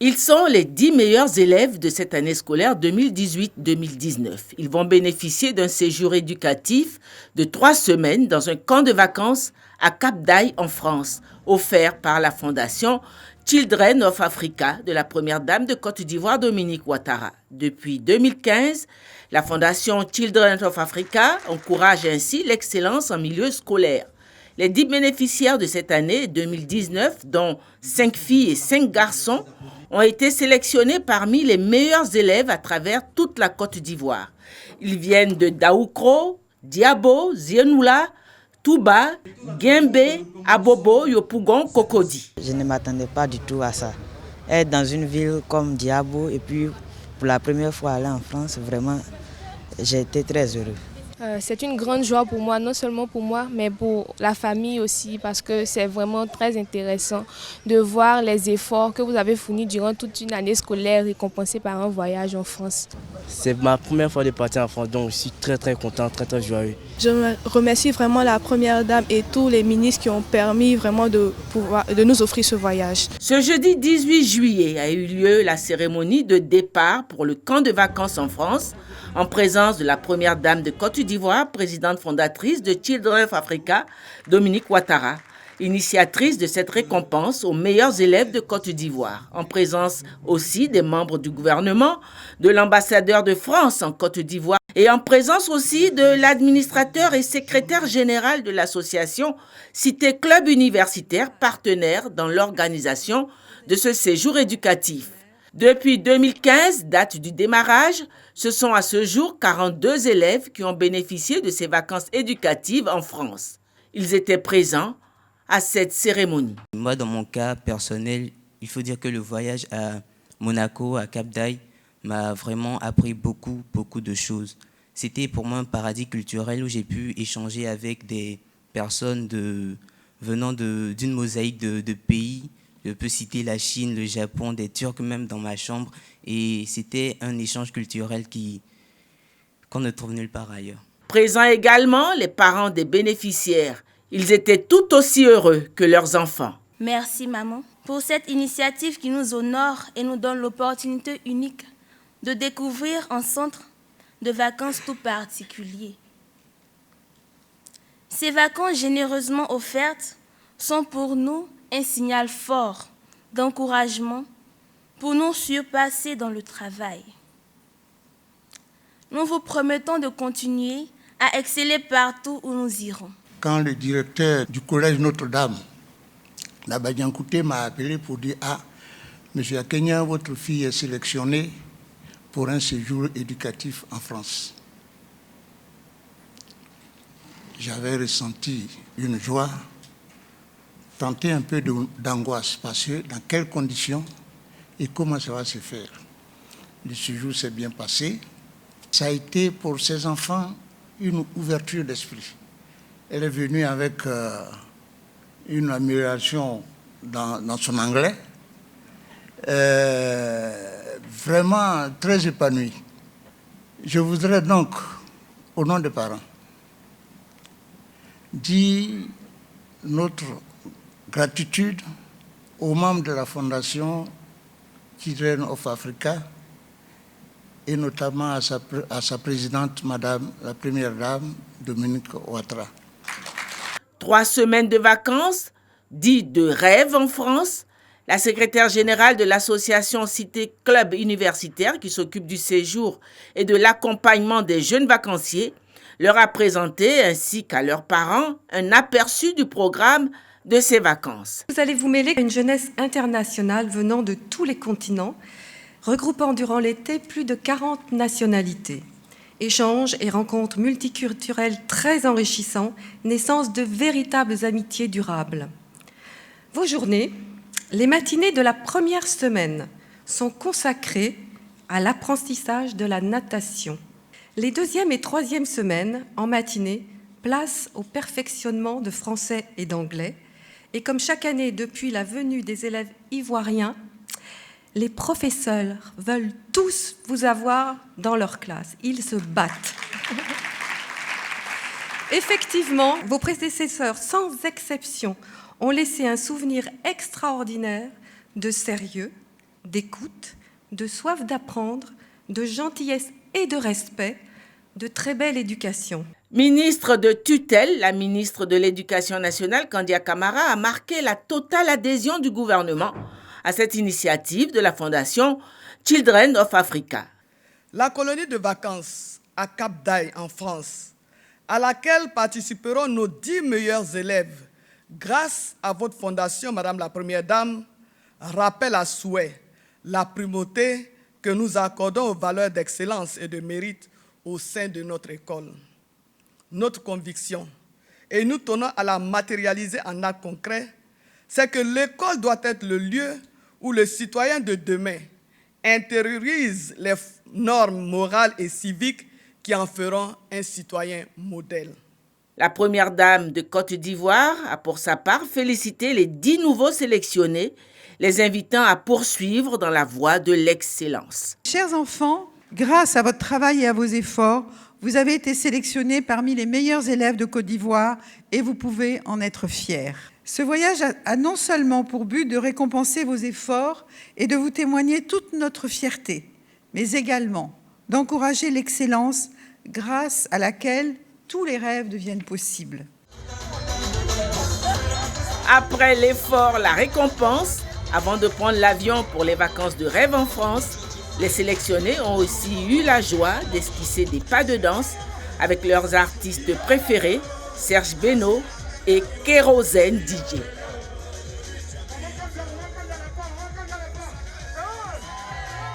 Ils sont les 10 meilleurs élèves de cette année scolaire 2018-2019. Ils vont bénéficier d'un séjour éducatif de 3 semaines dans un camp de vacances à Cap d'Aille en France, offert par la fondation Children of Africa de la première dame de Côte d'Ivoire Dominique Ouattara. Depuis 2015, la fondation Children of Africa encourage ainsi l'excellence en milieu scolaire. Les 10 bénéficiaires de cette année 2019, dont 5 filles et 5 garçons, ont été sélectionnés parmi les meilleurs élèves à travers toute la Côte d'Ivoire. Ils viennent de Daoukro, Diabo, Zienoula, Touba, Guimbé, Abobo, Yopougon, Cocody. Je ne m'attendais pas du tout à ça. Être dans une ville comme Diabo et puis pour la première fois aller en France, vraiment, j'ai été très heureux. C'est une grande joie pour moi, non seulement pour moi, mais pour la famille aussi, parce que c'est vraiment très intéressant de voir les efforts que vous avez fournis durant toute une année scolaire récompensés par un voyage en France. C'est ma première fois de partir en France, donc je suis très content, très joyeux. Je remercie vraiment la Première Dame et tous les ministres qui ont permis vraiment de nous offrir ce voyage. Ce jeudi 18 juillet a eu lieu la cérémonie de départ pour le camp de vacances en France, en présence de la Première Dame de Côte d'Ivoire, présidente fondatrice de Children of Africa, Dominique Ouattara, initiatrice de cette récompense aux meilleurs élèves de Côte d'Ivoire, en présence aussi des membres du gouvernement, de l'ambassadeur de France en Côte d'Ivoire et en présence aussi de l'administrateur et secrétaire général de l'association Cité Club Universitaire, partenaire dans l'organisation de ce séjour éducatif. Depuis 2015, date du démarrage, ce sont à ce jour 42 élèves qui ont bénéficié de ces vacances éducatives en France. Ils étaient présents à cette cérémonie. Moi, dans mon cas personnel, il faut dire que le voyage à Monaco, à Cap d'Aille, m'a vraiment appris beaucoup de choses. C'était pour moi un paradis culturel où j'ai pu échanger avec des personnes venant d'une mosaïque de pays. Je peux citer la Chine, le Japon, des Turcs même dans ma chambre. Et c'était un échange culturel qu'on ne trouve nulle part ailleurs. Présents également les parents des bénéficiaires. Ils étaient tout aussi heureux que leurs enfants. Merci maman pour cette initiative qui nous honore et nous donne l'opportunité unique de découvrir un centre de vacances tout particulier. Ces vacances généreusement offertes sont pour nous un signal fort d'encouragement pour nous surpasser dans le travail. Nous vous promettons de continuer à exceller partout où nous irons. Quand le directeur du collège Notre-Dame, Nabadiankouté, m'a appelé pour dire « Ah, monsieur Akenya, votre fille est sélectionnée pour un séjour éducatif en France. » J'avais ressenti une joie, tenté un peu d'angoisse, parce que dans quelles conditions et comment ça va se faire. Le séjour s'est bien passé. Ça a été pour ces enfants une ouverture d'esprit. Elle est venue avec une amélioration dans son anglais, vraiment très épanouie. Je voudrais donc, au nom des parents, dire notre gratitude aux membres de la Fondation Children of Africa et notamment à sa présidente, Madame la Première Dame, Dominique Ouattara. 3 semaines de vacances, dites de rêve en France. La secrétaire générale de l'association Cité Club Universitaire, qui s'occupe du séjour et de l'accompagnement des jeunes vacanciers, leur a présenté, ainsi qu'à leurs parents, un aperçu du programme de ces vacances. Vous allez vous mêler à une jeunesse internationale venant de tous les continents, regroupant durant l'été plus de 40 nationalités. Échanges et rencontres multiculturelles très enrichissants, naissance de véritables amitiés durables. Vos journées, les matinées de la première semaine, sont consacrées à l'apprentissage de la natation. Les 2e et 3e semaines, en matinée, place au perfectionnement de français et d'anglais. Et comme chaque année depuis la venue des élèves ivoiriens, les professeurs veulent tous vous avoir dans leur classe. Ils se battent. Effectivement, vos prédécesseurs, sans exception, ont laissé un souvenir extraordinaire de sérieux, d'écoute, de soif d'apprendre, de gentillesse et de respect, de très belle éducation. Ministre de tutelle, la ministre de l'Éducation nationale, Kandia Camara, a marqué la totale adhésion du gouvernement à cette initiative de la Fondation Children of Africa. La colonie de vacances à Cap d'Aille en France, à laquelle participeront nos 10 meilleurs élèves, grâce à votre fondation, Madame la Première Dame, rappelle à souhait la primauté que nous accordons aux valeurs d'excellence et de mérite au sein de notre école. Notre conviction, et nous tenons à la matérialiser en actes concrets, c'est que l'école doit être le lieu où le citoyen de demain intériorise les normes morales et civiques qui en feront un citoyen modèle. La première dame de Côte d'Ivoire a pour sa part félicité les 10 nouveaux sélectionnés, les invitant à poursuivre dans la voie de l'excellence. Chers enfants, grâce à votre travail et à vos efforts, vous avez été sélectionnés parmi les meilleurs élèves de Côte d'Ivoire et vous pouvez en être fiers. Ce voyage a non seulement pour but de récompenser vos efforts et de vous témoigner toute notre fierté, mais également d'encourager l'excellence grâce à laquelle tous les rêves deviennent possibles. Après l'effort, la récompense, avant de prendre l'avion pour les vacances de rêve en France, les sélectionnés ont aussi eu la joie d'esquisser des pas de danse avec leurs artistes préférés, Serge Beno et Kérosène DJ.